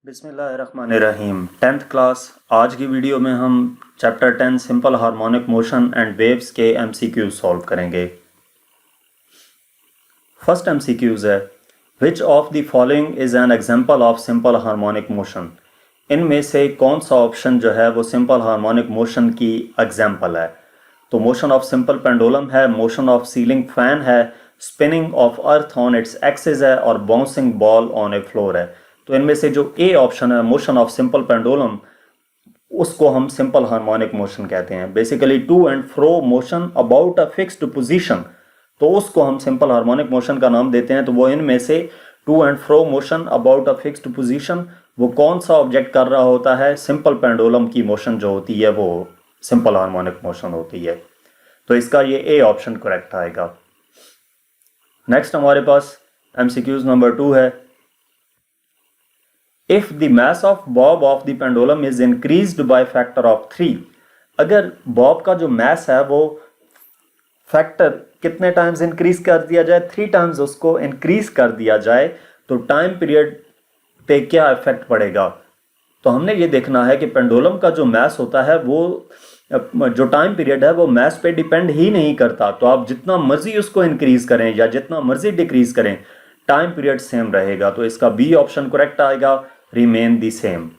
बिस्मिल्लाहिर्रहमानिर्रहीम 10th class. आज की वीडियो में हम chapter 10 simple harmonic motion and waves के एमसीक्यूज सॉल्व करेंगे। फर्स्ट एमसीक्यूज है, which of the following is an example of simple harmonic motion. इनमें से कौन सा ऑप्शन जो है वो सिंपल हार्मोनिक मोशन की एग्जांपल है। तो मोशन ऑफ सिंपल पेंडुलम है, मोशन ऑफ सीलिंग फैन है, spinning of earth on its axis है और bouncing ball on A floor है। तो इनमें से जो ए ऑप्शन है, मोशन ऑफ सिंपल पेंडुलम, उसको हम सिंपल हार्मोनिक मोशन कहते हैं। Basically to and fro motion about a fixed position, तो उसको हम सिंपल हार्मोनिक मोशन का नाम देते हैं। तो वो इनमें से to and fro motion about a fixed position, वो कौन सा ऑब्जेक्ट कर रहा होता है? सिंपल पेंडुलम की मोशन जो होती है वो सिंपल हार्मोनिक मोशन होती है। तो इसका ये ए ऑप्शन करेक्ट आएगा। नेक्स्ट हमारे पास एमसीक्यूज नंबर 2 है, if the mass of Bob of the pendulum is increased by factor of 3, अगर बॉब का जो मास है वो फैक्टर कितने टाइम्स इंक्रीज कर दिया जाए, 3 टाइम्स उसको इंक्रीज कर दिया जाए, तो टाइम पीरियड पे क्या इफेक्ट पड़ेगा। तो हमने ये देखना है कि पेंडुलम का जो मास होता है वो जो टाइम पीरियड है वो मास पे डिपेंड ही नहीं करता। तो आप जितना मर्जी उसको इंक्रीज करें या जितना मर्जी डिक्रीज करें, टाइम पीरियड सेम रहेगा। तो इसका बी ऑप्शन करेक्ट आएगा, remain the same.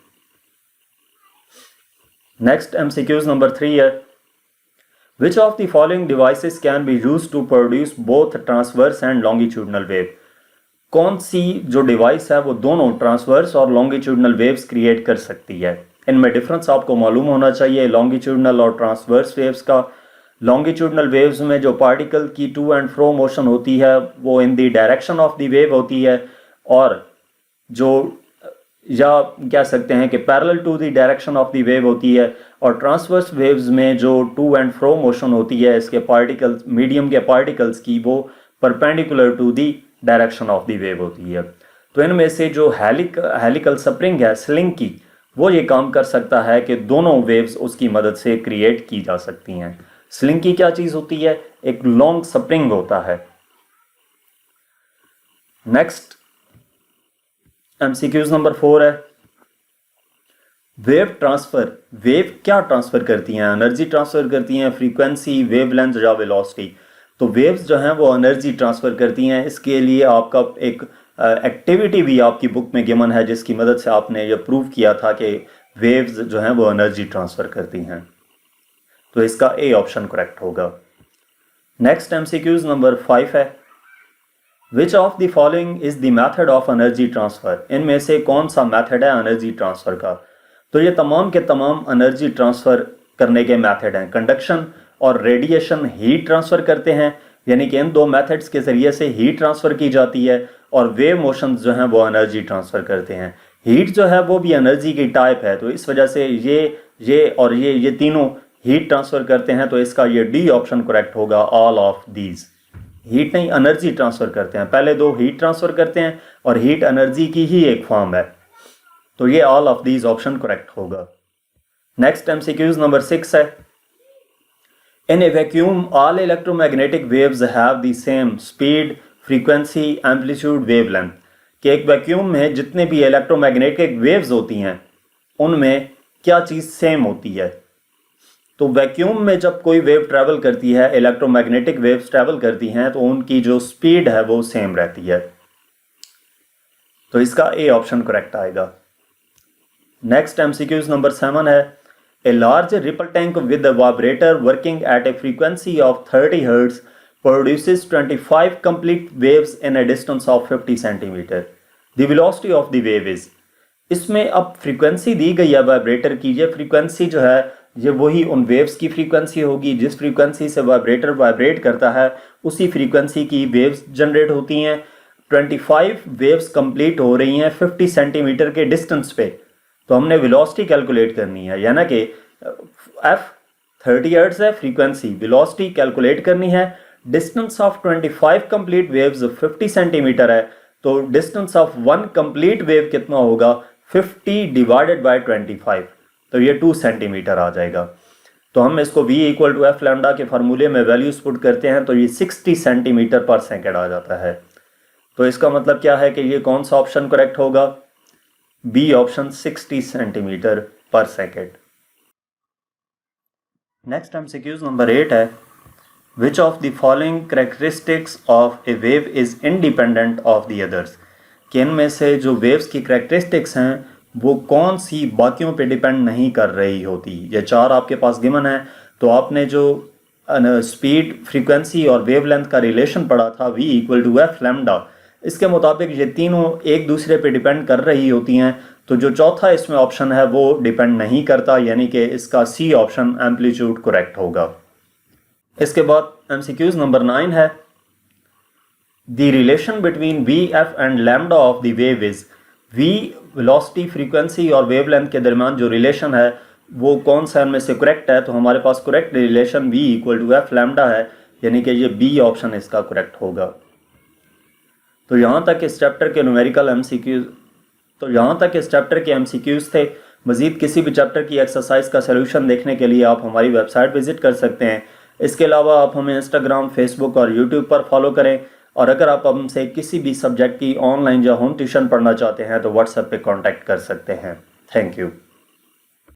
Next MCQs number 3 है, which of the following devices can be used to produce both transverse and longitudinal wave. कौन सी जो डिवाइस है वो दोनों ट्रांसवर्स और लॉन्गिट्यूडनल वेव्स क्रिएट कर सकती है। इनमें डिफरेंस आपको मालूम होना चाहिए लॉन्गिट्यूडनल और ट्रांसवर्स वेव्स का। लॉन्गिट्यूडनल वेव्स में जो पार्टिकल की टू एंड फ्रो मोशन होती है वो in the direction of the wave होती है, और जो या कह सकते हैं कि parallel to the direction of the wave होती है। और ट्रांसवर्स वेव्स में जो टू एंड फ्रो मोशन होती है इसके पार्टिकल्स, मीडियम के पार्टिकल्स की, वो perpendicular to the direction of the wave होती है। तो इनमें से जो हेलिकल स्प्रिंग है स्लिंग की, वो ये काम कर सकता है कि दोनों वेव्स उसकी मदद से क्रिएट की जा सकती हैं। स्लिंग की क्या चीज होती है? एक लॉन्ग स्प्रिंग होता है। नेक्स्ट एमसीक्यूज नंबर 4 है, वेव ट्रांसफर। वेव क्या ट्रांसफर करती हैं? एनर्जी ट्रांसफर करती हैं, फ्रीक्वेंसी, वेवलेंथ या वेलोसिटी। तो वेव्स जो हैं वो एनर्जी ट्रांसफर करती हैं। इसके लिए आपका एक एक्टिविटी भी आपकी बुक में गिवन है जिसकी मदद से आपने ये प्रूव किया था कि वेव्स जो हैं वो एनर्जी ट्रांसफर करती हैं। तो इसका ए ऑप्शन करेक्ट होगा। नेक्स्ट एमसीक्यूज नंबर 5 है, which of the following is the method of energy transfer. इनमें से कौन सा मेथड है एनर्जी ट्रांसफर का। तो ये तमाम के तमाम एनर्जी ट्रांसफर करने के मेथड हैं। कंडक्शन और रेडिएशन हीट ट्रांसफर करते हैं, यानी कि इन दो मेथड्स के जरिए से हीट ट्रांसफर की जाती है। और वेव मोशन जो हैं वो एनर्जी ट्रांसफर करते हैं। हीट जो है वो भी एनर्जी की टाइप है, तो इस वजह से ये और ये तीनों हीट ट्रांसफर करते हैं। तो इसका ये डी ऑप्शन करेक्ट होगा, ऑल ऑफ दीज। हीट नहीं, एनर्जी ट्रांसफर करते हैं। पहले दो हीट ट्रांसफर करते हैं और हीट एनर्जी की ही एक फॉर्म है। तो ये all of these option correct होगा। नेक्स्ट एमसीक्यूज नंबर 6 है, in a vacuum all electromagnetic waves have the same speed, frequency, amplitude, wavelength. कि एक वैक्यूम में जितने भी इलेक्ट्रोमैग्नेटिक वेव्स होती हैं उनमें क्या चीज़ सेम होती है। तो वैक्यूम में जब कोई वेव ट्रैवल करती है, इलेक्ट्रोमैग्नेटिक वेव्स ट्रैवल करती हैं, तो उनकी जो स्पीड है वो सेम रहती है। तो इसका ए ऑप्शन करेक्ट आएगा। नेक्स्ट एमसीक्यूज नंबर 7 है, a large ripple tank with a vibrator working at A frequency of 30 hertz produces 25 complete waves in a distance of 50 centimeter. The velocity of the wave is। इसमें अब frequency दी गई है vibrator की। ये frequency जो है ये वही उन वेव्स की फ्रीक्वेंसी होगी जिस फ्रीक्वेंसी से वाइब्रेटर वाइब्रेट करता है, उसी फ्रीक्वेंसी की वेव्स जनरेट होती हैं। 25 वेव्स कंप्लीट हो रही हैं 50 सेंटीमीटर के डिस्टेंस पे। तो हमने वेलोसिटी कैलकुलेट करनी है, यानी कि एफ 30 हर्ट्ज है फ्रीक्वेंसी, वेलोसिटी कैलकुलेट करनी है। Distance of 25 complete waves 50 centimetre है, तो distance of one complete wave कितना होगा? 50 डिवाइडेड बाय 25, तो ये 2 सेंटीमीटर आ जाएगा। तो हम इसको v equal to F lambda के फार्मूले में वैल्यूज पुट करते हैं तो ये 60 सेंटीमीटर पर सेकेंड आ जाता है। तो इसका मतलब क्या है कि ये कौन सा ऑप्शन करेक्ट होगा? बी ऑप्शन 60 सेंटीमीटर पर सेकेंड। नेक्स्ट MCQs नंबर 8 है, which of the following characteristics of A wave is independent of the others, कि इनमें से जो वेव्स की करेक्टरिस्टिक्स हैं वो कौन सी बाकियों पे डिपेंड नहीं कर रही होती। ये चार आपके पास गिवन है, तो आपने जो स्पीड, फ्रीक्वेंसी और वेवलेंथ का रिलेशन पढ़ा था V equal to F lambda, इसके मुताबिक ये तीनों एक दूसरे पे डिपेंड कर रही होती हैं। तो जो चौथा इसमें ऑप्शन है वो डिपेंड नहीं करता, यानी कि इसका सी ऑप्शन एम्पलीट्यूड करेक्ट होगा। इसके बाद MCQs नंबर 9 है, the relation between v f and lambda of the wave is, v velocity, frequency और वेवलेंथ के दरमियान जो रिलेशन है वो कौन सा इनमें से करेक्ट है। तो हमारे पास correct relation V equal to F lambda है, यानी कि ये बी ऑप्शन इसका करेक्ट होगा। तो यहाँ तक इस चैप्टर के न्यूमेरिकल MCQs, तो यहाँ तक इस चैप्टर के MCQs थे। मज़ीद किसी भी चैप्टर की एक्सरसाइज का सलूशन देखने के लिए आप हमारी वेबसाइट विजिट कर सकते हैं। इसके अलावा आप हमें इंस्टाग्राम, फेसबुक और यूट्यूब पर फॉलो करें। और अगर आप हमसे किसी भी सब्जेक्ट की ऑनलाइन या होम ट्यूशन पढ़ना चाहते हैं तो व्हाट्सएप पे कांटेक्ट कर सकते हैं। Thank you.